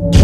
Jai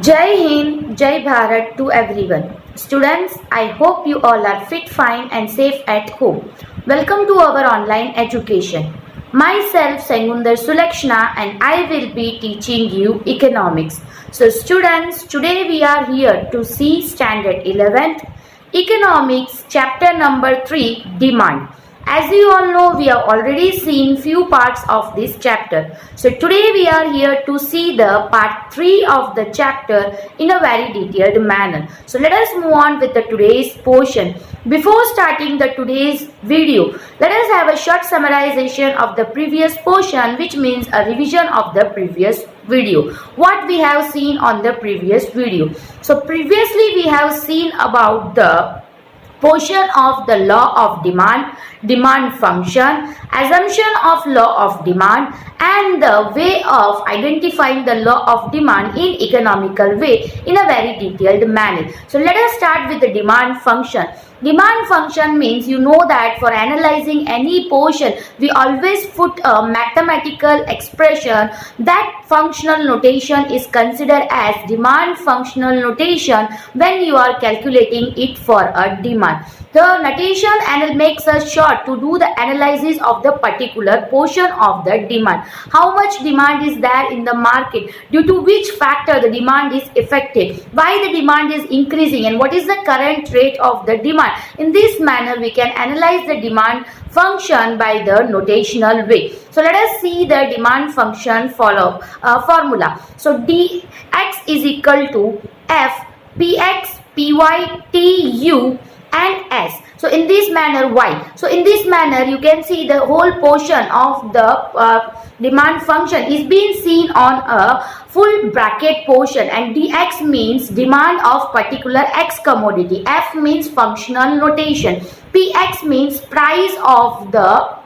Hind, Jai Bharat to everyone. Students, I hope you all are fit, fine and safe at home. Welcome to our online education. Myself Sengundhar Sulakshana and I will be teaching you economics. So students, today we are here to see standard 11th economics chapter number 3 demand. As you all know, we have already seen few parts of this chapter. So today we are here to see the part 3 of the chapter in a very detailed manner. So let us move on with the today's portion. Before starting the today's video, let us have a short summarization of the previous portion, which means a revision of the previous video. What we have seen on the previous video. So previously we have seen about the portion of the law of demand, demand function, assumption of law of demand and the way of identifying the law of demand in economical way in a very detailed manner. So let us start with the demand function. Demand function means you know that for analyzing any portion, we always put a mathematical expression. That functional notation is considered as demand functional notation when you are calculating it for a demand. The notation makes us sure to do the analysis of the particular portion of the demand. How much demand is there in the market? Due to which factor the demand is affected? Why the demand is increasing? And what is the current rate of the demand? In this manner, we can analyze the demand function by the notational way. So let us see the demand function formula. So dx is equal to f px py tu and s. So in this manner, y. So in this manner, you can see the whole portion of the demand function is being seen on a full bracket portion, and dx means demand of particular x commodity, f means functional notation, px means price of the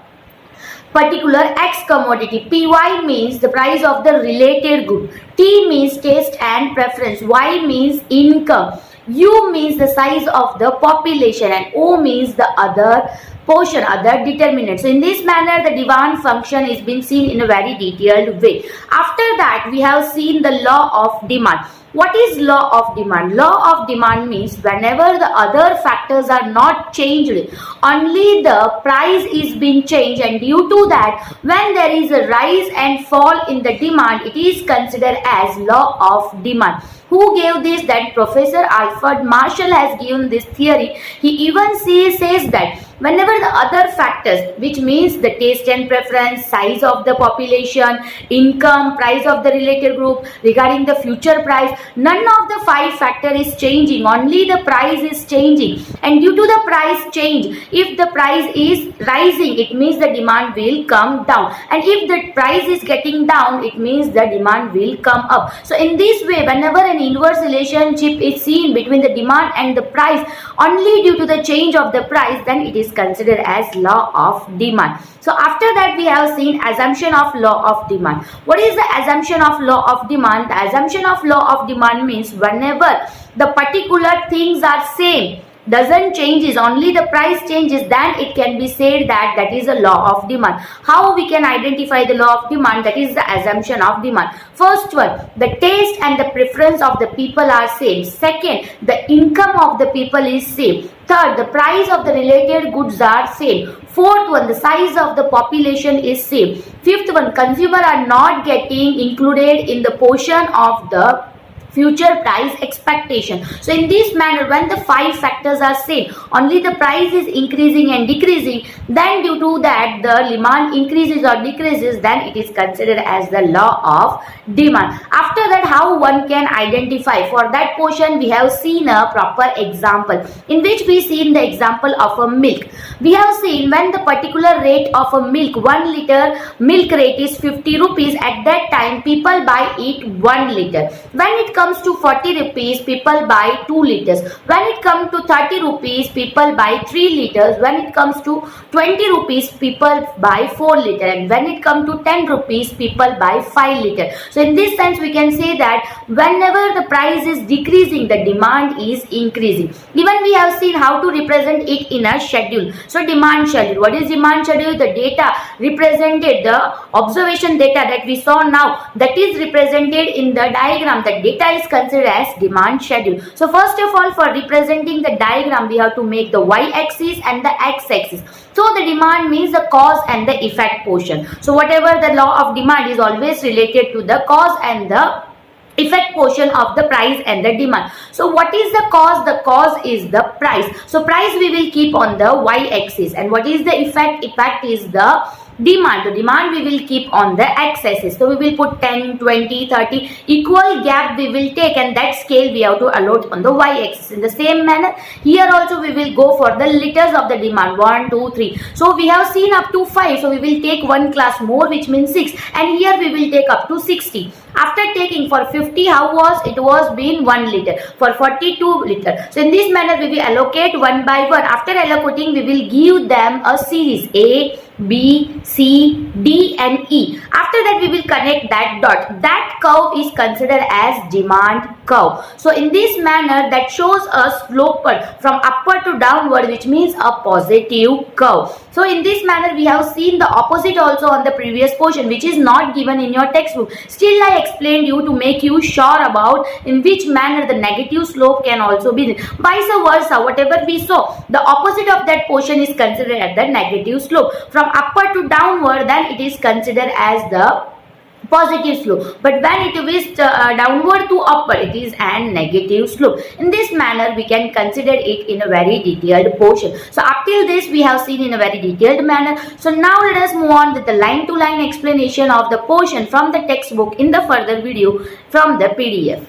particular x commodity, py means the price of the related good, t means taste and preference, y means income, u means the size of the population and o means the other portion, other determinant. So in this manner, the demand function is being seen in a very detailed way. After that, we have seen the law of demand. What is law of demand? Law of demand means whenever the other factors are not changed, only the price is being changed, and due to that, when there is a rise and fall in the demand, it is considered as law of demand. Who gave this? That Professor Alfred Marshall has given this theory. He even says that whenever the other factors, which means the taste and preference, size of the population, income, price of the related group, regarding the future price, none of the 5 factor is changing, only the price is changing. And due to the price change, if the price is rising, it means the demand will come down, and if the price is getting down, it means the demand will come up. So in this way, whenever an inverse relationship is seen between the demand and the price, only due to the change of the price, then it is considered as law of demand. So after that, we have seen assumption of law of demand. What is the assumption of law of demand? The assumption of law of demand means whenever the particular things are same, doesn't changes, only the price changes, then it can be said that that is a law of demand. How we can identify the law of demand? That is the assumption of demand. First one, the taste and the preference of the people are same. Second, the income of the people is same. Third, the price of the related goods are same. Fourth one, the size of the population is same. Fifth one, consumer are not getting included in the portion of the future price expectation. So in this manner, when the 5 factors are same, only the price is increasing and decreasing, then due to that the demand increases or decreases, then it is considered as the law of demand. After that, how one can identify? For that portion, we have seen a proper example in which we seen the example of a milk. We have seen when the particular rate of a milk, 1 liter milk rate is 50 rupees, at that time people buy it 1 liter. When it comes to 40 rupees, people buy 2 liters. When it comes to 30 rupees, people buy 3 liters. When it comes to 20 rupees, people buy 4 liters. And when it comes to 10 rupees, people buy 5 liters. So in this sense, we can say say that whenever the price is decreasing, the demand is increasing. Even we have seen how to represent it in a schedule. So demand schedule. What is demand schedule? The data represented, the observation data that we saw now, that is represented in the diagram. The data is considered as demand schedule. So first of all, for representing the diagram, we have to make the y-axis and the x-axis. So the demand means the cause and the effect portion. So whatever the law of demand is always related to the cause and the effect portion of the price and the demand. So what is the cause? The cause is the price. So price we will keep on the y-axis, and what is the effect? Effect is the demand. The demand we will keep on the x-axis. So we will put 10, 20, 30 equal gap we will take, and that scale we have to allot on the y-axis. In the same manner, here also we will go for the liters of the demand, 1, 2, 3. So we have seen up to 5. So we will take one class more, which means 6, and here we will take up to 60. After taking for 50, how was it? Was been 1 liter. For 42 liter. So in this manner we will allocate one by one. After allocating, we will give them a series A, B, C, D and E. After that we will connect that dot. That curve is considered as demand curve. So in this manner, that shows a slope from upward to downward, which means a positive curve. So in this manner, we have seen the opposite also on the previous portion, which is not given in your textbook. Still I explained you to make you sure about in which manner the negative slope can also be. Vice versa, whatever we saw, the opposite of that portion is considered as the negative slope. From upward to downward, then it is considered as the positive slope, but when it is downward to upward, it is an negative slope. In this manner, we can consider it in a very detailed portion. So up till this we have seen in a very detailed manner. So now let us move on with the line to line explanation of the portion from the textbook in the further video from the PDF.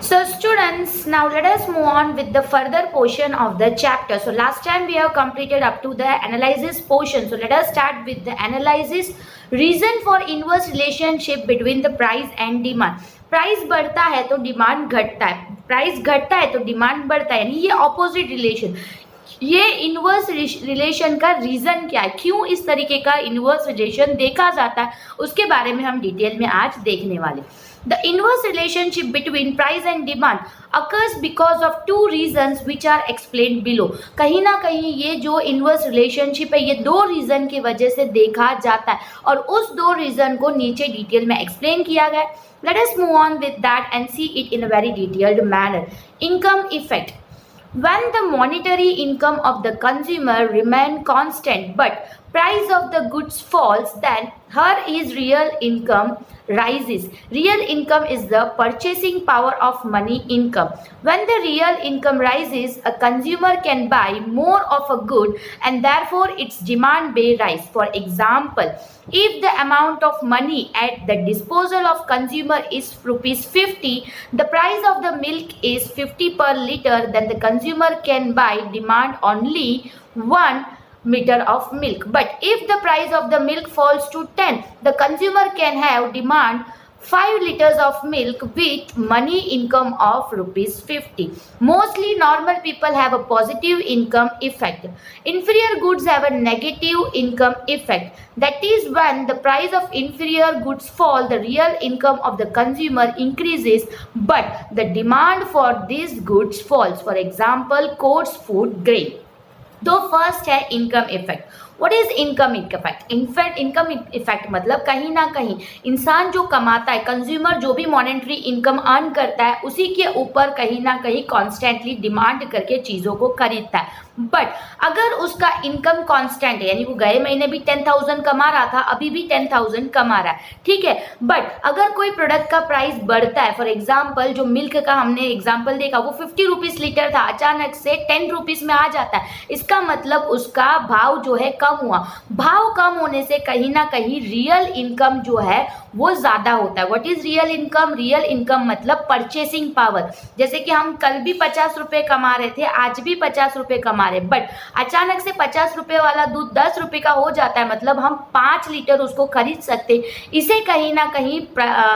So students, now let us move on with the further portion of the chapter. So last time we have completed up to the analysis portion. So let us start with the analysis. Reason for inverse relationship between the price and demand. Price बढ़ता है तो demand घटता है, price घटता है तो demand बढ़ता है, यानी ये ऑपोजिट रिलेशन. ये इनवर्स रिलेशन का रीजन क्या है, क्यों इस तरीके का इनवर्स रिलेशन देखा जाता है, उसके बारे में हम डिटेल में आज देखने वाले. The inverse relationship between price and demand occurs because of two reasons which are explained below. कहीं ना कहीं ये जो inverse relationship है, ये दो रीजन की वजह से देखा जाता है और उस दो रीजन को नीचे डिटेल में एक्सप्लेन किया गया है. Let us move on with that and see it in a very detailed manner. Income effect. When the monetary income of the consumer remain constant but price of the goods falls, then her is real income rises. Real income is the purchasing power of money income. When the real income rises, a consumer can buy more of a good and therefore its demand may rise. For example, if the amount of money at the disposal of consumer is rupees 50, the price of the milk is 50 per liter, then the consumer can buy demand only 1 liter of milk. But if the price of the milk falls to 10, the consumer can have demand 5 liters of milk with money income of rupees 50. Mostly normal people have a positive income effect. Inferior goods have a negative income effect. That is when the price of inferior goods fall, the real income of the consumer increases but the demand for these goods falls. For example, coarse food grain. तो first है income effect. What is income effect? In fact income effect मतलब कहीं ना कहीं इंसान जो कमाता है, कंज्यूमर जो भी मॉनेटरी इनकम अर्न करता है, उसी के ऊपर कहीं ना कहीं कॉन्स्टेंटली डिमांड करके चीज़ों को खरीदता है. बट अगर उसका इनकम कांस्टेंट है, यानी वो गए महीने भी 10,000 कमा रहा था, अभी भी 10,000 कमा रहा है, ठीक है, बट अगर कोई प्रोडक्ट का प्राइस बढ़ता है, फॉर एग्जांपल जो मिल्क का हमने एग्जांपल देखा, वो 50 रुपीज़ लीटर था, अचानक से 10 रुपीज़ में आ जाता है, इसका मतलब उसका भाव जो है कम हुआ. भाव कम होने से कहीं ना कहीं रियल इनकम जो है वो ज़्यादा होता है. What is real income? Real income मतलब परचेसिंग पावर. जैसे कि हम कल भी 50 रुपये कमा रहे थे, आज भी 50 रुपये कमा रहे, बट अचानक से 50 रुपये वाला दूध 10 रुपये का हो जाता है, मतलब हम 5 लीटर उसको खरीद सकते. इसे कहीं ना कहीं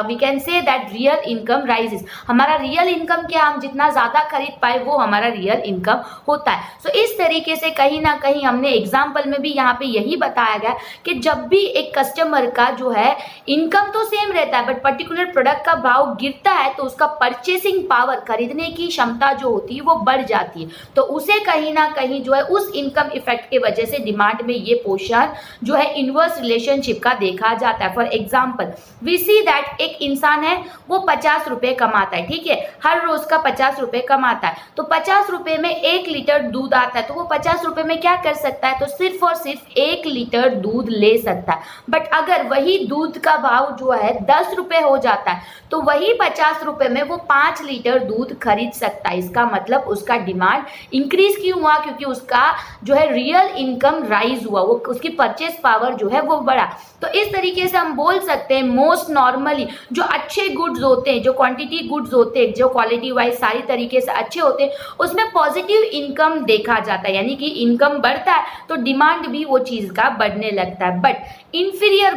we can say that real income rises. हमारा रियल इनकम क्या, हम जितना ज़्यादा खरीद पाए वो हमारा रियल इनकम होता है. सो इस तरीके से कहीं ना कहीं हमने एग्जाम्पल में भी यहाँ पे यही बताया गया कि जब भी एक कस्टमर का जो है इनकम तो सेम रहता है बट पर्टिकुलर प्रोडक्ट का भाव गिरता है तो उसका परचेसिंग पावर, खरीदने की क्षमता जो होती है वो बढ़ जाती है, तो उसे कहीं ना कहीं जो है उस इनकम इफेक्ट की वजह से डिमांड में ये पोर्शन जो है इनवर्स रिलेशनशिप का देखा जाता है। For example we see that एक इंसान है वो 50 रुपए कमाता है, ठीक है, हर रोज का 50 रुपए कमाता है, तो 50 रुपए में 1 लीटर दूध आता है, तो वो 50 रुपए में क्या कर सकता है, तो सिर्फ और सिर्फ 1 लीटर दूध ले सकता है। बट अगर वही दूध का भाव जो है 10 रुपए हो जाता है तो वही 50 रुपए में वो 5 लीटर दूध खरीद सकता है। इसका मतलब उसका डिमांड इंक्रीज क्यों हुआ, क्योंकि उसका जो है रियल इनकम राइज हुआ, वो उसकी परचेस पावर जो है वो बढ़ा। तो इस तरीके से हम बोल सकते हैं मोस्ट नॉर्मली जो अच्छे गुड्स होते हैं, जो क्वांटिटी गुड्स होते हैं, जो क्वालिटी वाइज सारी तरीके से अच्छे होते हैं, उसमें पॉजिटिव इनकम देखा जाता है, यानी कि इनकम बढ़ता है तो डिमांड भी वो चीज का बढ़ने लगता है। बट इंफीरियर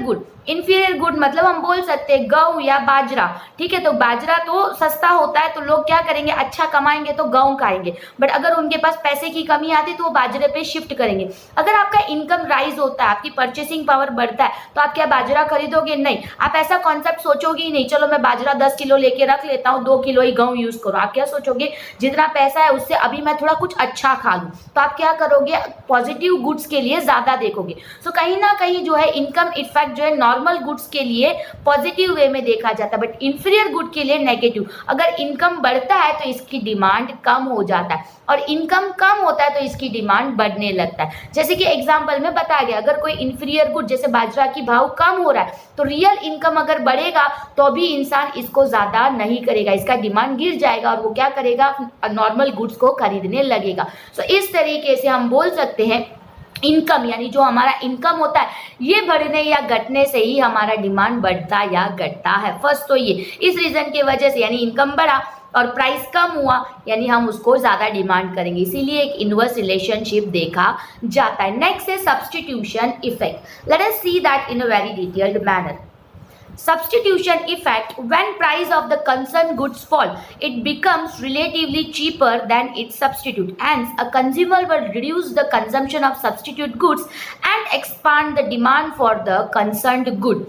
गुड मतलब हम बोल सकते हैं गेहूं या बाजरा, ठीक है, तो बाजरा तो सस्ता होता है तो लोग क्या करेंगे, अच्छा कमाएंगे तो गेहूं खाएंगे, बट अगर उनके पास पैसे की कमी आती तो वो बाजरे पे शिफ्ट करेंगे। अगर आपका इनकम राइज होता है, आपकी परचेसिंग पावर बढ़ता है, तो आप क्या बाजरा खरीदोगे? नहीं, आप ऐसा कॉन्सेप्ट सोचोगे ही नहीं, चलो मैं बाजरा 10 किलो लेके रख लेता हूँ, 2 किलो ही गेहूं यूज करो। आप क्या सोचोगे, जितना पैसा है उससे अभी मैं थोड़ा कुछ अच्छा खा लूँ, तो आप क्या करोगे, पॉजिटिव गुड्स के लिए ज्यादा देखोगे। सो कहीं ना कहीं जो है इनकम इफेक्ट जो है नॉर्मल गुड्स के लिए पॉजिटिव वे में देखा जाता है बट इंफीरियर गुड के लिए नेगेटिव। अगर इनकम बढ़ता है तो इसकी डिमांड कम हो जाता है और इनकम कम होता है तो इसकी डिमांड बढ़ने लगता है। जैसे कि एग्जांपल में बताया गया, अगर कोई इंफीरियर गुड जैसे बाजरा की भाव कम हो रहा है तो रियल इनकम अगर बढ़ेगा तो भी इंसान इसको ज्यादा नहीं करेगा, इसका डिमांड गिर जाएगा और वो क्या करेगा, नॉर्मल गुड्स को खरीदने लगेगा। सो इस तरीके से हम बोल सकते हैं इनकम यानी जो हमारा इनकम होता है ये बढ़ने या घटने से ही हमारा डिमांड बढ़ता या घटता है। फर्स्ट तो ये इस रीजन की वजह से यानी इनकम बढ़ा और प्राइस कम हुआ यानी हम उसको ज्यादा डिमांड करेंगे, इसीलिए एक इनवर्स रिलेशनशिप देखा जाता है। नेक्स्ट है substitution effect. Let us see that in a very detailed manner. Substitution effect: when price of the concerned goods fall, it becomes relatively cheaper than its substitute. Hence, a consumer will reduce the consumption of substitute goods and expand the demand for the concerned good.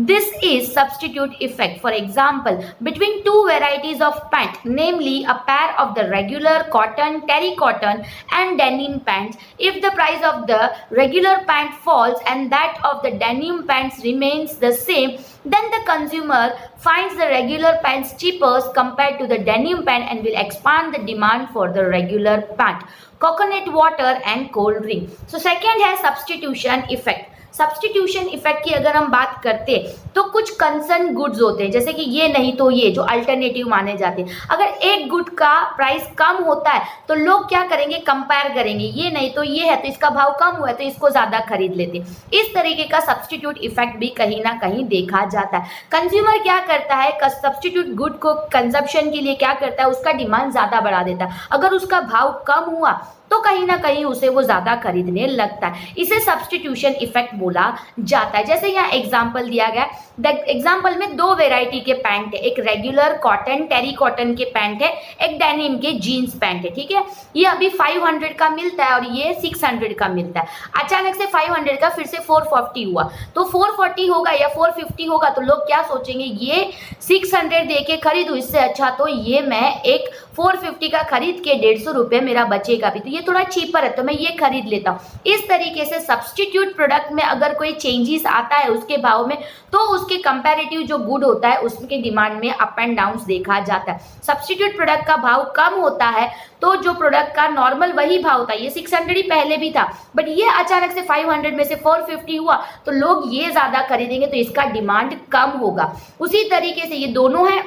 This is substitute effect. For example, between two varieties of pant, namely a pair of the regular cotton, terry cotton and denim pants, if the price of the regular pant falls and that of the denim pants remains the same, then the consumer finds the regular pants cheaper compared to the denim pant and will expand the demand for the regular pant. Coconut water and cold drink. So second है substitution effect. Substitution effect की अगर हम बात करते तो कुछ concern goods होते हैं, जैसे कि ये नहीं तो ये जो अल्टरनेटिव माने जाते हैं। अगर एक गुड का प्राइस कम होता है तो लोग क्या करेंगे, कंपेयर करेंगे, ये नहीं तो ये है तो इसका भाव कम हुआ है तो इसको ज्यादा खरीद लेते हैं। इस तरीके का सब्स्टिट्यूट इफेक्ट भी कहीं ना कहीं देखा जाता है। कंज्यूमर क्या करता है, सब्स्टिट्यूट गुड को कंजप्शन के लिए क्या करता है, उसका डिमांड ज्यादा बढ़ा देता है। अगर उसका भाव कम हुआ तो कहीं ना कहीं उसे वो ज्यादा खरीदने लगता है, इसे सब्स्टिट्यूशन इफेक्ट बोला जाता है। जैसे यहाँ एग्जांपल दिया गया, एग्जांपल में दो वेराइटी के पैंट है, एक रेगुलर कॉटन टेरी कॉटन के पैंट है, एक डेनिम के जीन्स पैंट है, ठीक है। ये अभी 500 का मिलता है और ये 600 का मिलता है। अचानक से 500 का फिर से 440 हुआ तो 440 होगा या 450 होगा तो लोग क्या सोचेंगे, ये 600 दे के खरीदूं, इससे अच्छा तो ये मैं एक 450 का खरीद के 150 रुपये मेरा बचेगा भी, तो ये थोड़ा चीपर है तो मैं ये खरीद लेता हूँ। इस तरीके से सब्स्टिट्यूट प्रोडक्ट में अगर कोई चेंजेस आता है उसके भाव में तो उसके कंपैरेटिव जो गुड होता है उसके डिमांड में अप एंड डाउन देखा जाता है। सब्स्टिट्यूट प्रोडक्ट का भाव कम होता है तो जो प्रोडक्ट का नॉर्मल वही भाव होता है, ये 600 ही पहले भी था बट ये अचानक से 500 में से 450 हुआ तो लोग ये ज्यादा खरीदेंगे तो इसका डिमांड कम होगा। उसी तरीके से ये दोनों है,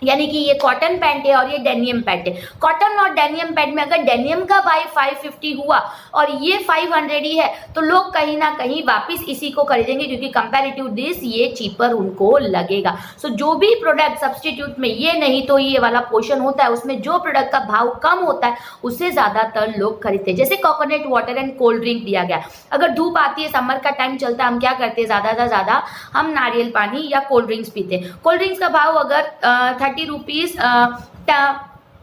यानी कि ये कॉटन पैंट है और ये डेनियम पैंट है। कॉटन और डेनियम पैंट में अगर डेनियम का भाव 550 हुआ और ये 500 ही है तो लोग कहीं ना कहीं वापस इसी को खरीदेंगे क्योंकि कंपैरेटिव दिस ये चीपर उनको लगेगा। सो जो भी प्रोडक्ट सब्स्टिट्यूट में ये नहीं तो ये वाला पोर्शन होता है उसमें जो प्रोडक्ट का भाव कम होता है उससे ज्यादातर लोग खरीदते हैं। जैसे coconut water and cold drink दिया गया, अगर धूप आती है, समर का टाइम चलता है, हम क्या करते हैं, ज्यादा से ज्यादा हम नारियल पानी या कोल्ड ड्रिंक्स पीते हैं। कोल्ड ड्रिंक्स का भाव अगर 30 रुपीज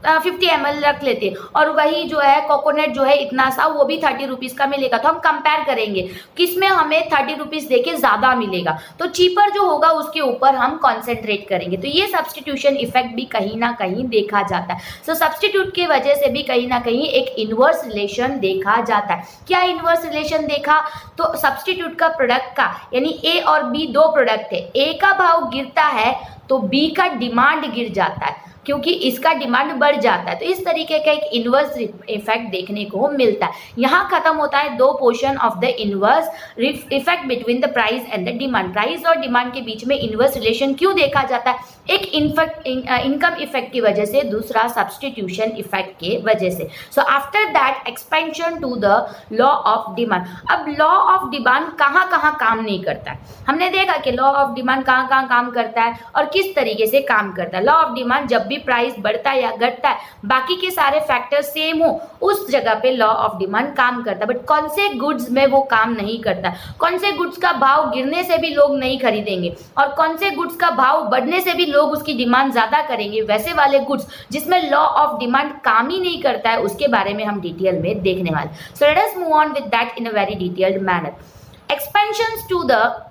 50 ml रख लेते और वही जो है कोकोनट जो है इतना सा वो भी 30 रुपीज़ का मिलेगा, तो हम कंपेयर करेंगे किसमें हमें 30 रुपीज़ देके ज़्यादा मिलेगा, तो चीपर जो होगा उसके ऊपर हम कॉन्सेंट्रेट करेंगे। तो ये सब्सटीट्यूशन इफेक्ट भी कहीं ना कहीं देखा जाता है। सो सब्सटीट्यूट की वजह से भी कहीं ना कहीं एक इनवर्स रिलेशन देखा जाता है। क्या इनवर्स रिलेशन देखा? तो सब्सटीट्यूट का प्रोडक्ट का, यानी ए और बी दो प्रोडक्ट है, ए का भाव गिरता है तो बी का डिमांड गिर जाता है क्योंकि इसका डिमांड बढ़ जाता है। तो इस तरीके का एक इन्वर्स इफेक्ट देखने को मिलता है। यहाँ खत्म होता है दो portion of the inverse effect between the price and the demand. Price और डिमांड के बीच में इन्वर्स रिलेशन क्यों देखा जाता है? एक इनकम इफेक्ट की वजह से, दूसरा सब्सटीट्यूशन इफेक्ट के वजह से। So after that expansion to the law of demand. अब लॉ ऑफ डिमांड कहाँ कहाँ काम नहीं करता है? हमने देखा कि लॉ ऑफ डिमांड कहाँ कहाँ काम करता है और किस तरीके से काम करता है। लॉ ऑफ डिमांड जब भी प्राइस बढ़ता है या घटता है, बाकी के सारे फैक्टर सेम हो, उस जगह पे लॉ ऑफ डिमांड काम करता है। बट कौन से गुड्स में वो काम नहीं करता? कौन से गुड्स का भाव गिरने से भी लोग नहीं खरीदेंगे और कौन से गुड्स का भाव बढ़ने से भी लोग उसकी डिमांड ज्यादा करेंगे? वैसे वाले गुड्स जिसमें लॉ ऑफ डिमांड काम ही नहीं करता है, उसके बारे में हम डिटेल में देखने वाले। So let us move on with that in a very detailed manner. Expansions to the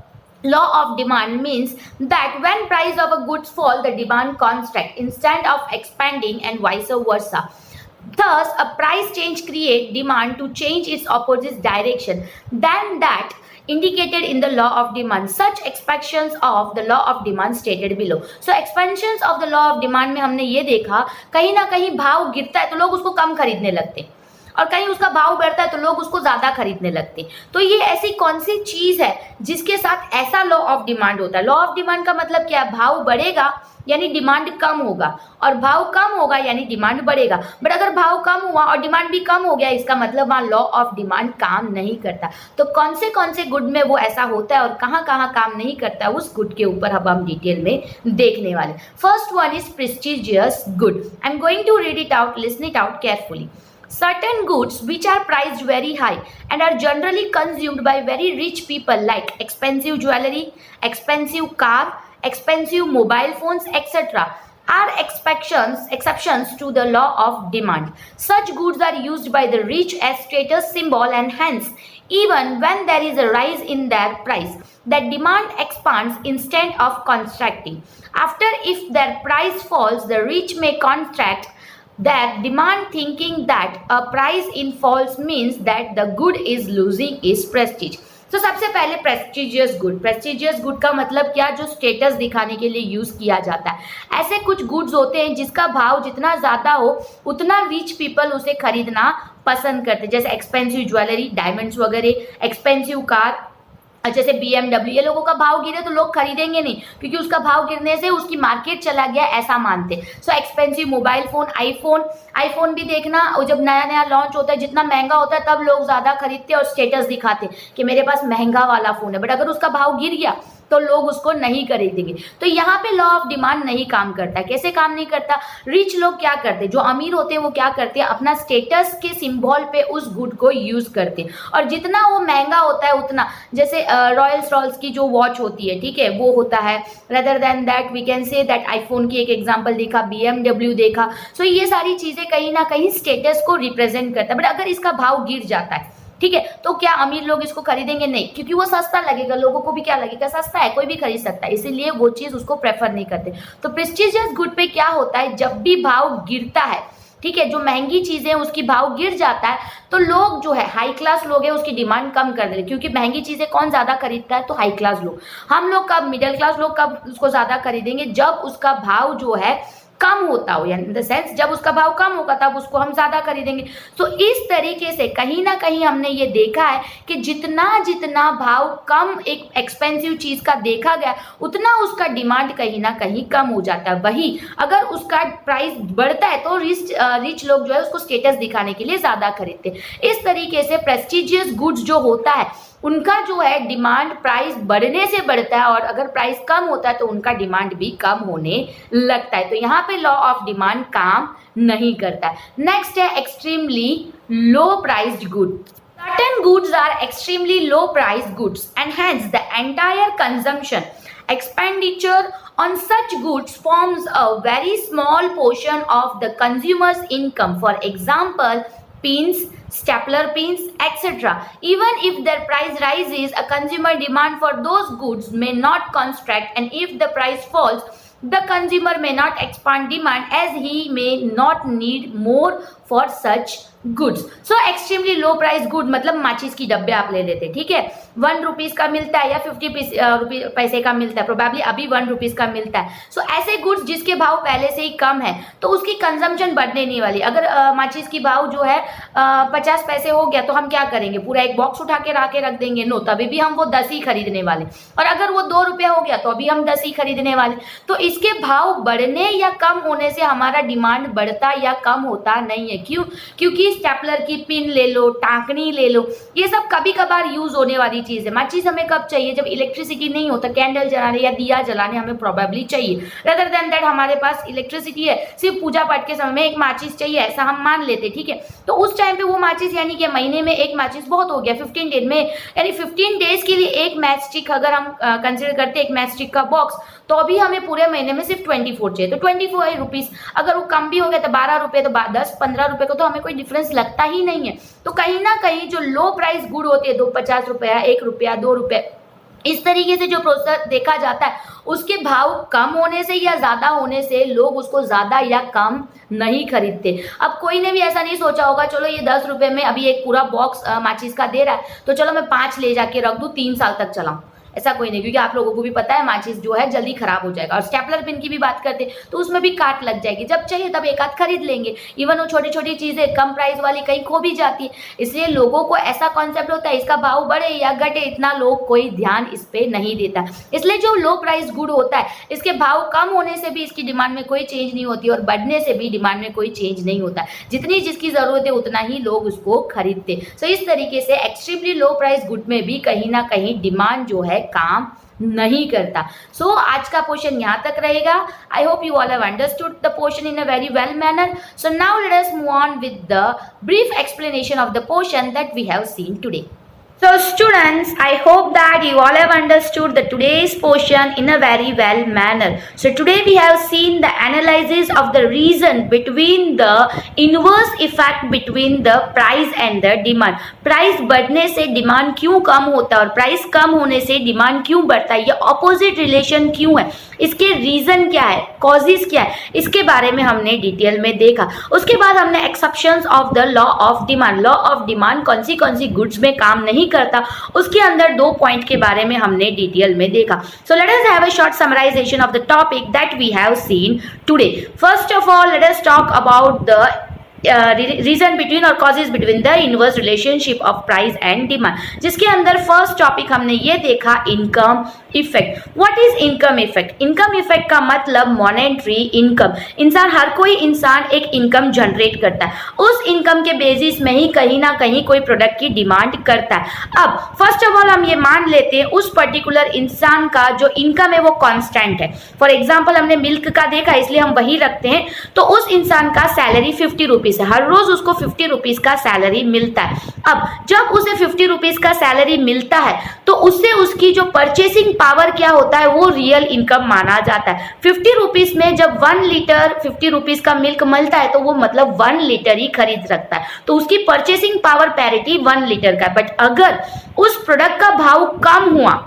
law of demand means that when price of a goods fall, the demand contract instead of expanding and vice versa. Thus, a price change creates demand to change its opposite direction than that indicated in the law of demand. Such expansions of the law of demand stated below. So expansions of the law of demand में हमने ये देखा कहीं ना कहीं भाव गिरता है तो लोग उसको कम खरीदने लगते हैं और कहीं उसका भाव बढ़ता है तो लोग उसको ज्यादा खरीदने लगते हैं। तो ये ऐसी कौन सी चीज है जिसके साथ ऐसा लॉ ऑफ डिमांड होता है? लॉ ऑफ डिमांड का मतलब क्या है? भाव बढ़ेगा यानी डिमांड कम होगा और भाव कम होगा यानी डिमांड बढ़ेगा। बट अगर भाव कम हुआ और डिमांड भी कम हो गया, इसका मतलब वहाँ लॉ ऑफ डिमांड काम नहीं करता। तो कौन से गुड में वो ऐसा होता है और कहाँ कहाँ काम नहीं करता है, उस गुड के ऊपर अब हम डिटेल में देखने वाले। First one is prestigious good. I am going to read it out, listen it out carefully. Certain goods which are priced very high and are generally consumed by very rich people like expensive jewelry, expensive car, expensive mobile phones, etc. are exceptions to the law of demand. Such goods are used by the rich as status symbol and hence even when there is a rise in their price, that demand expands instead of contracting. After if their price falls, the rich may contract their demand thinking that a price in falls means that the good is losing its prestige. तो सबसे पहले prestigious good. Prestigious good का मतलब क्या? जो status दिखाने के लिए यूज किया जाता है। ऐसे कुछ गुड्स होते हैं जिसका भाव जितना ज्यादा हो उतना रिच पीपल उसे खरीदना पसंद करते हैं, जैसे एक्सपेंसिव ज्वेलरी, डायमंड्स वगैरह, एक्सपेंसिव कार, जैसे BMW। ये लोगों का भाव गिरे तो लोग खरीदेंगे नहीं क्योंकि उसका भाव गिरने से उसकी मार्केट चला गया, ऐसा मानते। So expensive mobile phone, iPhone भी देखना, और जब नया नया लॉन्च होता है जितना महंगा होता है तब लोग ज्यादा खरीदते और स्टेटस दिखाते कि मेरे पास महंगा वाला फोन है। बट अगर उसका भाव गिर गया तो लोग उसको नहीं खरीदेंगे। तो यहाँ पे लॉ ऑफ डिमांड नहीं काम करता। कैसे काम नहीं करता? रिच लोग क्या करते हैं, जो अमीर होते हैं वो क्या करते हैं, अपना स्टेटस के सिंबल पे उस गुड को यूज करते हैं और जितना वो महंगा होता है उतना, जैसे रॉयल्स की जो वॉच होती है, ठीक है, वो होता है। Rather than that we can say that iPhone की एक एग्जाम्पल देखा, BMW देखा। सो ये सारी चीजें कहीं ना कहीं स्टेटस को रिप्रेजेंट करता है। बट अगर इसका भाव गिर जाता है, ठीक है, तो क्या अमीर लोग इसको खरीदेंगे? नहीं, क्योंकि वो सस्ता लगेगा। लोगों को भी क्या लगेगा? सस्ता है, कोई भी खरीद सकता है, इसीलिए वो चीज उसको प्रेफर नहीं करते। तो प्रेस्टिजियस गुड पे क्या होता है, जब भी भाव गिरता है, ठीक है, जो महंगी चीजें उसकी भाव गिर जाता है तो लोग जो है हाई क्लास लोग है उसकी डिमांड कम कर देते, क्योंकि महंगी चीजें कौन ज्यादा खरीदता है? तो हाई क्लास लोग। हम लोग कब, मिडिल क्लास लोग कब उसको ज्यादा खरीदेंगे? जब उसका भाव जो है कम होता हो, यानी इन द सेंस जब उसका भाव कम होगा तब उसको हम ज्यादा खरीदेंगे। तो इस तरीके से कहीं ना कहीं हमने ये देखा है कि जितना जितना भाव कम एक एक्सपेंसिव चीज का देखा गया उतना उसका डिमांड कहीं ना कहीं कम हो जाता है। वही अगर उसका प्राइस बढ़ता है तो रिच लोग जो है उसको स्टेटस दिखाने के लिए ज्यादा खरीदते हैं। इस तरीके से प्रेस्टिजियस गुड्स जो होता है उनका जो है डिमांड प्राइस बढ़ने से बढ़ता है और अगर प्राइस कम होता है तो उनका डिमांड भी कम होने लगता है। तो यहाँ पे लॉ ऑफ डिमांड काम नहीं करता है। नेक्स्ट है extremely low priced good. Certain goods are extremely low priced goods and hence the entire consumption Expenditure on such goods forms a very small portion of the consumer's income. For example, pins, stapler pins, etc. Even if their price rises, a consumer demand for those goods may not contract, and if the price falls, the consumer may not expand demand as he may not need more for such goods. So extremely low price good मतलब माचिस की डब्बे आप ले लेते, ठीक है, 1 rupees का मिलता है या 50 पैसे का मिलता है, प्रोबेबली अभी 1 रुपीज का मिलता है. सो ऐसे गुड्स जिसके भाव पहले से ही कम है तो उसकी कंजम्पशन बढ़ने नहीं वाली. अगर माचिस की भाव जो है 50 पैसे हो गया तो हम क्या करेंगे, पूरा एक बॉक्स उठा के रख देंगे? नो, तभी भी हम वो 10 ही खरीदने वाले. और अगर वो 2 रुपया हो गया तो अभी हम 10 ही खरीदने वाले. तो इसके भाव बढ़ने या कम होने से हमारा डिमांड बढ़ता या कम होता नहीं है. क्यों? क्योंकि स्टेपलर की पिन ले लो, टांकनी ले लो, ये सब कभी कभार यूज होने वाली चीज है. माचिस हमें कब चाहिए? जब इलेक्ट्रिसिटी नहीं होता, कैंडल जलाने या दिया जलाने हमें प्रोबेबली चाहिए. रदर देन दैट हमारे पास इलेक्ट्रिसिटी है, सिर्फ पूजा पाठ के समय में एक माचिस चाहिए, ऐसा हम मान लेते, ठीक है. तो उस टाइम पे वो माचिस यानी कि महीने में एक माचिस बहुत हो गया, 15 डेज में, यानी 15 डेज के लिए एक मैच स्टिक अगर हम कंसिडर करते हैं, एक मैच स्टिक का बॉक्स, तो अभी हमें पूरे महीने में सिर्फ 24 चाहिए. तो 24 रुपीज, अगर वो कम भी हो गया तो 12 रुपए, तो 10-15 रुपए को तो हमें कोई डिफरेंस लगता ही नहीं है. तो कहीं ना कहीं जो लो प्राइस गुड होती है, 50 रुपया, 1 रुपया, 2 रुपए, इस तरीके से जो प्रोसेस देखा जाता है, उसके भाव कम होने से या ज्यादा होने से लोग उसको ज्यादा या कम नहीं खरीदते. अब कोई ने भी ऐसा नहीं सोचा होगा चलो ये 10 रुपए में अभी एक पूरा बॉक्स माचिस का दे रहा है तो चलो मैं 5 ले जाके रख दूं, 3 साल तक चलाऊं. ऐसा कोई नहीं, क्योंकि आप लोगों को भी पता है माचिस जो है जल्दी खराब हो जाएगा. और स्टेपलर पिन की भी बात करते हैं तो उसमें भी काट लग जाएगी, जब चाहिए तब एक आध खरीद लेंगे. इवन वो छोटी छोटी चीजें कम प्राइस वाली कहीं खो भी जाती है. इसलिए लोगों को ऐसा कॉन्सेप्ट होता है इसका भाव बढ़े या घटे, इतना लोग कोई ध्यान इस पे नहीं देता. इसलिए जो लो प्राइस गुड होता है इसके भाव कम होने से भी इसकी डिमांड में कोई चेंज नहीं होती और बढ़ने से भी डिमांड में कोई चेंज नहीं होता. जितनी जिसकी जरूरत है उतना ही लोग उसको खरीदते. सो इस तरीके से एक्सट्रीमली लो प्राइस गुड में भी कहीं ना कहीं डिमांड जो है काम नहीं करता. सो आज का पोर्शन यहाँ तक रहेगा. I hope you all have understood the portion in a very well manner. So now let us move on with the brief explanation of the portion that we have seen today. So students, I hope that you all have understood the today's portion in a very well manner. So today we have seen the analysis of the reason between the inverse effect between the price and the demand. Price बढ़ने से demand क्यों कम होता है और price कम होने से demand क्यों बढ़ता है, ये opposite relation क्यों है, इसके रीजन क्या है, कॉजेज क्या है, इसके बारे में हमने डिटेल में देखा. उसके बाद हमने exceptions of the law of demand. Law of demand कौन सी गुड्स में काम नहीं करता, उसके अंदर 2 पॉइंट के बारे में हमने डिटेल में देखा. So let us have a short summarization of the topic that we have seen today. First of all let us talk about the reason between और causes between the inverse relationship of price and demand, जिसके अंदर first topic हमने ये देखा income effect. What is income effect? Income effect का मतलब monetary income. हर कोई इंसान एक इनकम जनरेट करता है, उस इनकम के बेसिस में ही कहीं ना कहीं कोई प्रोडक्ट की डिमांड करता है. अब फर्स्ट ऑफ ऑल हम ये मान लेते हैं उस पर्टिकुलर इंसान का जो इनकम है वो कांस्टेंट है. फॉर एग्जांपल हमने मिल्क का देखा इसलिए हम वही रखते हैं. तो उस इंसान का सैलरी 50 रुपीज है, हर रोज उसको 50 रुपीज का सैलरी मिलता है. अब जब उसे 50 रुपीज का सैलरी मिलता है तो उससे उसकी जो परचेसिंग पावर क्या होता है वो रियल इनकम माना जाता है. 50 रुपीज में जब 1 लीटर 50 रुपीज का मिल्क मिलता है तो वो मतलब 1 लीटर ही खरीद सकता है. तो उसकी परचेसिंग पावर पैरिटी 1 लीटर का. बट अगर उस प्रोडक्ट का भाव कम हुआ,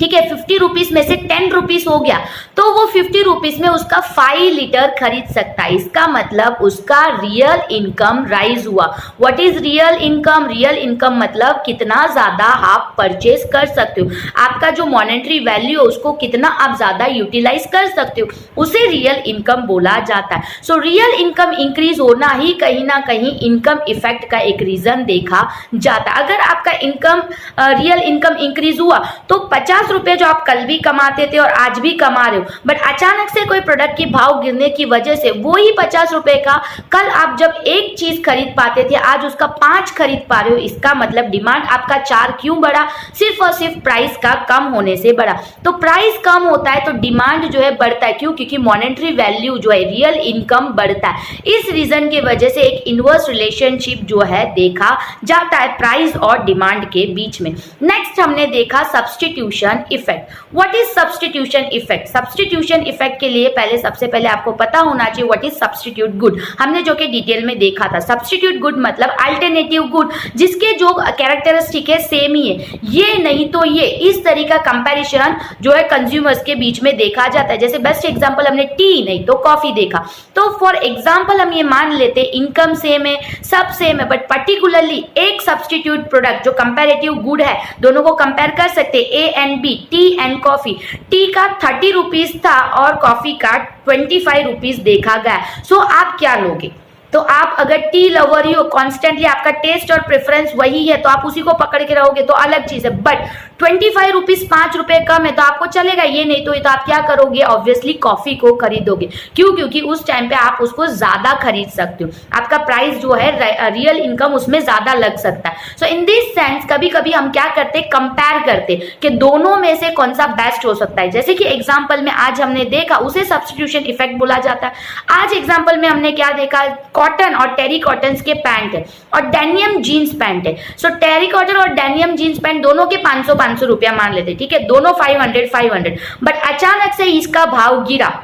ठीक है, 50 रुपीज में से 10 रुपीज हो गया, तो वो 50 रुपीज में उसका 5 लीटर खरीद सकता है. इसका मतलब उसका रियल इनकम राइज हुआ. What is real income? Real income मतलब कितना ज्यादा आप परचेस कर सकते हो, आपका जो मॉनेटरी वैल्यू है उसको कितना आप ज्यादा यूटिलाइज कर सकते हो, उसे रियल इनकम बोला जाता है. सो रियल इनकम इंक्रीज होना ही कहीं ना कहीं इनकम इफेक्ट का एक रीजन देखा जाता है. अगर आपका इनकम रियल इनकम इंक्रीज हुआ तो 50 रुपए जो आप कल भी कमाते थे और आज भी कमा रहे हो, बट अचानक से कोई प्रोडक्ट की भाव गिरने की वजह से वही 50 रुपए का कल आप जब एक चीज खरीद पाते थे आज उसका 5 खरीद पा रहे हो. इसका मतलब डिमांड आपका 4 क्यों बढ़ा? सिर्फ और सिर्फ प्राइस का कम होने से बढ़ा. तो प्राइस कम होता है तो डिमांड जो है बढ़ता है. क्यों? क्योंकि मॉनेटरी वैल्यू जो है रियल इनकम बढ़ता है. इस रीजन की वजह से एक इनवर्स रिलेशनशिप जो है देखा जाता है प्राइस और डिमांड के बीच में. नेक्स्ट हमने देखा substitution substitution effect. What is substitution effect? Substitution effect के लिए सबसे पहले आपको पता होना चाहिए व्हाट इज सब्स्टिट्यूट गुड। हमने जो कि डिटेल में देखा था, सब्स्टिट्यूट गुड मतलब अल्टरनेटिव गुड जिसके जो कैरेक्टरिस्टिक है सेम ही है, ये नहीं तो ये, इस तरीका कंपैरिजन जो है कंज्यूमर्स के बीच में देखा जाता है। जैसे बेस्ट एग्जांपल हमने टी नहीं तो कॉफी देखा, तो फॉर एग्जांपल हम ये मान लेते इनकम सेम है, सब सेम है, बट पर्टिकुलरली एक सब्स्टिट्यूट प्रोडक्ट जो कंपैरेटिव गुड है, दोनों को कंपेयर कर सकते A and B, tea and coffee. Tea का 30 रुपीज था और कॉफी का 25 रुपीज देखा गया। सो आप क्या लोगे? तो आप अगर टी लवर ही हो, कॉन्स्टेंटली आपका टेस्ट और प्रेफरेंस वही है, तो आप उसी को पकड़ के रहोगे तो अलग चीज है। बट 25 रुपीज 5 रुपए कम है तो आपको चलेगा, ये नहीं तो आप क्या करोगे? ऑब्वियसली कॉफी को खरीदोगे। क्यों? क्योंकि उस टाइम पे आप उसको ज्यादा खरीद सकते हो, आपका प्राइस जो है रियल इनकम उसमें ज्यादा लग सकता है। सो इन दिस सेंस कभी कभी हम क्या करते, कंपेयर करते कि दोनों में से कौन सा बेस्ट हो सकता है। जैसे कि एग्जाम्पल में आज हमने देखा, उसे सब्स्टिट्यूशन इफेक्ट बोला जाता है। आज एग्जाम्पल में हमने क्या देखा? कॉटन और टेरी कॉटन के पैंट है और डेनियम जीन्स पैंट है। सो टेरी कॉटन और डेनियम जीन्स पैंट दोनों के 500 रुपया मान लेते, ठीक है, दोनों 500। बट अचानक से इसका भाव गिरा,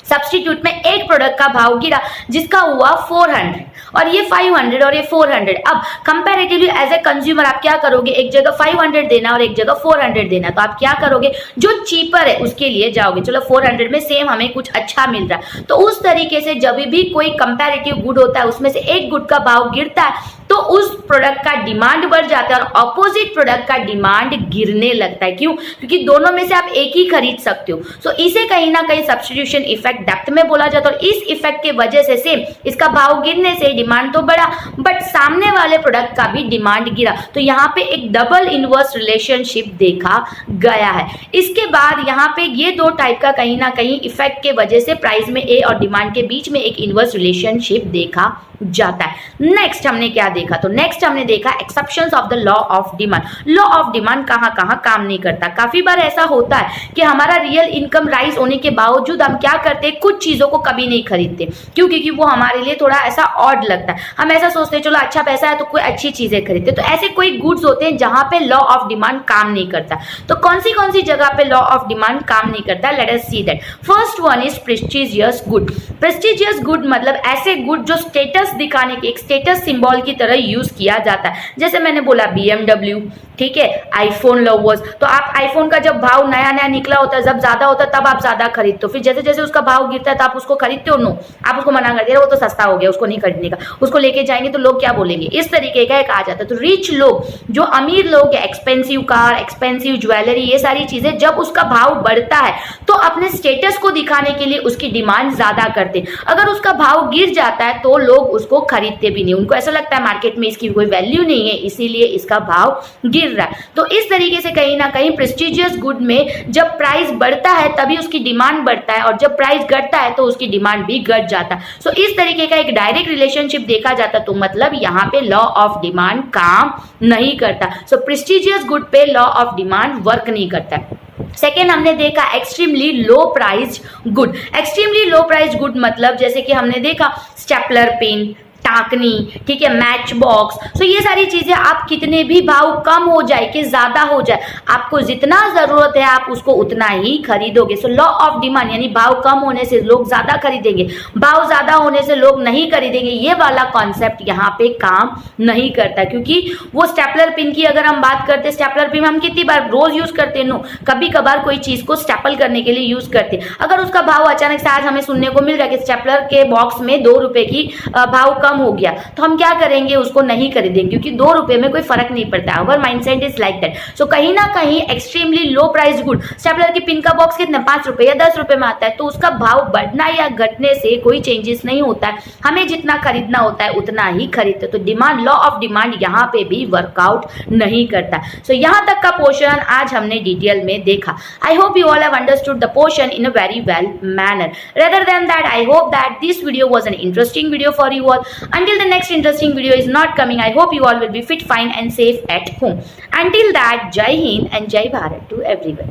सब्स्टिट्यूट में एक प्रोडक्ट का भाव गिरा जिसका हुआ 400 और ये 500 और ये 400। अब कंपैरेटिवली एज ए कंज्यूमर आप क्या करोगे? एक जगह 500 देना और एक जगह 400 देना, तो आप क्या करोगे? जो चीपर है उसके लिए जाओगे। चलो 400 में सेम हमें कुछ अच्छा मिल रहा है। तो उस तरीके से जब भी कोई कंपैरेटिव गुड होता है उसमें से एक गुड का भाव गिरता है तो उस प्रोडक्ट का डिमांड बढ़ जाता है और ऑपोजिट प्रोडक्ट का डिमांड गिरने लगता है। क्यों? क्योंकि दोनों में से आप एक ही खरीद सकते हो। सो इसे कहीं ना कहीं सब्स्टिट्यूशन इफेक्ट डेप्थ में बोला जाता है। और इस इफेक्ट के वजह से सेम इसका भाव गिरने से डिमांड तो बढ़ा बट सामने वाले प्रोडक्ट का भी डिमांड गिरा, तो यहाँ पे एक डबल इनवर्स रिलेशनशिप देखा गया है। इसके बाद यहाँ पे ये दो टाइप का कहीं ना कहीं इफेक्ट के वजह से प्राइस में ए और डिमांड के बीच में एक इनवर्स रिलेशनशिप देखा जाता है। नेक्स्ट हमने क्या देखा? तो नेक्स्ट हमने देखा exceptions of the law of demand. Law of demand कहाँ कहाँ काम नहीं करता। काफी बार ऐसा होता है कि हमारा रियल इनकम राइज होने के बावजूद हम क्या करते हैं, कुछ चीजों को कभी नहीं खरीदते। क्यों? क्योंकि वो हमारे लिए थोड़ा ऐसा ऑड लगता है। हम ऐसा सोचते हैं चलो अच्छा पैसा है तो कोई अच्छी चीजें खरीदते। तो ऐसे कोई गुड्स होते हैं जहां पे लॉ ऑफ डिमांड काम नहीं करता। तो कौन सी जगह पे लॉ ऑफ डिमांड काम नहीं करता? Let us see that. First one is prestigious good. Prestigious good मतलब ऐसे गुड जो स्टेटस दिखाने के, एक स्टेटस सिंबल की तरह यूज किया जाता है। जैसे मैंने बोला BMW, ठीक है, आईफोन लवर्स, तो आप आईफोन का जब भाव नया नया निकला होता है, जब ज्यादा होता है तब आप ज्यादा खरीदते हो, फिर जैसे जैसे उसका भाव गिरता है तो आप उसको खरीदते हो? नो, आप उसको मना कर दे रहे हो, वो तो सस्ता हो गया, उसको नहीं खरीदने का। उसको लेके जाएंगे तो लोग क्या बोलेंगे, इस तरीके का एक आ जाता है। तो रिच लोग, जो अमीर लोग है, एक्सपेंसिव कार, एक्सपेंसिव ज्वेलरी, ये सारी चीजें जब उसका भाव बढ़ता है तो अपने स्टेटस को दिखाने के लिए उसकी डिमांड ज्यादा करते हैं। अगर उसका भाव गिर जाता है तो लोग उसको खरीदते भी नहीं, उनको ऐसा लगता है मार्केट में इसकी कोई वैल्यू नहीं है इसीलिए इसका भाव गिर रहा है। तो इस तरीके से कहीं ना कहीं प्रेस्टिजियस गुड में जब प्राइस बढ़ता है तभी उसकी डिमांड बढ़ता है और जब प्राइस घटता है तो उसकी डिमांड भी घट जाता है। सो इस तरीके का एक डायरेक्ट रिलेशनशिप देखा जाता, तो मतलब यहाँ पे लॉ ऑफ डिमांड काम नहीं करता। सो प्रेस्टिजियस गुड पे लॉ ऑफ डिमांड वर्क नहीं करता। सेकेंड हमने देखा extremely low price good. Extremely low price good मतलब जैसे कि हमने देखा स्टेपलर पेन, टाकनी, ठीक है, मैच बॉक्स। तो ये सारी चीजें आप कितने भी भाव कम हो जाए कि ज्यादा हो जाए, आपको जितना जरूरत है आप उसको उतना ही खरीदोगे। सो लॉ ऑफ डिमांड यानी भाव कम होने से लोग ज्यादा खरीदेंगे, भाव ज्यादा होने से लोग नहीं खरीदेंगे, ये वाला कॉन्सेप्ट यहाँ पे काम नहीं करता। क्योंकि वो स्टेपलर पिन की अगर हम बात करते, स्टेपलर पिन हम कितनी बार रोज यूज करते हैं? नो, कभी कभार कोई चीज को स्टेपल करने के लिए यूज करते हैं। अगर उसका भाव अचानक से आज हमें सुनने को मिल रहा है कि स्टेपलर के बॉक्स में 2 रुपए की भाव कम हो गया, तो हम क्या करेंगे, उसको नहीं खरीदेंगे क्योंकि 2 रुपए में कोई फर्क नहीं पड़ता। अवर माइंडसेट इज लाइक दैट। सो कहीं ना कहीं extremely low price good, stapler की पिन का बॉक्स कितना 5 रुपए या 10 रुपए में आता है, तो उसका भाव बढ़ना या घटने से कोई चेंजेस नहीं होता है। हमें जितना खरीदना होता है उतना ही खरीदते। तो डिमांड, लॉ ऑफ डिमांड यहाँ पे भी वर्कआउट नहीं करता। सो यहाँ तक का पोर्शन आज हमने डिटेल में देखा। आई hope you all have understood the portion in a very well manner. Rather than that, I hope that this video was an interesting video for you all. Until the next interesting video is not coming, I hope you all will be fit, fine and safe at home. Until that, Jai Hind and Jai Bharat to everyone.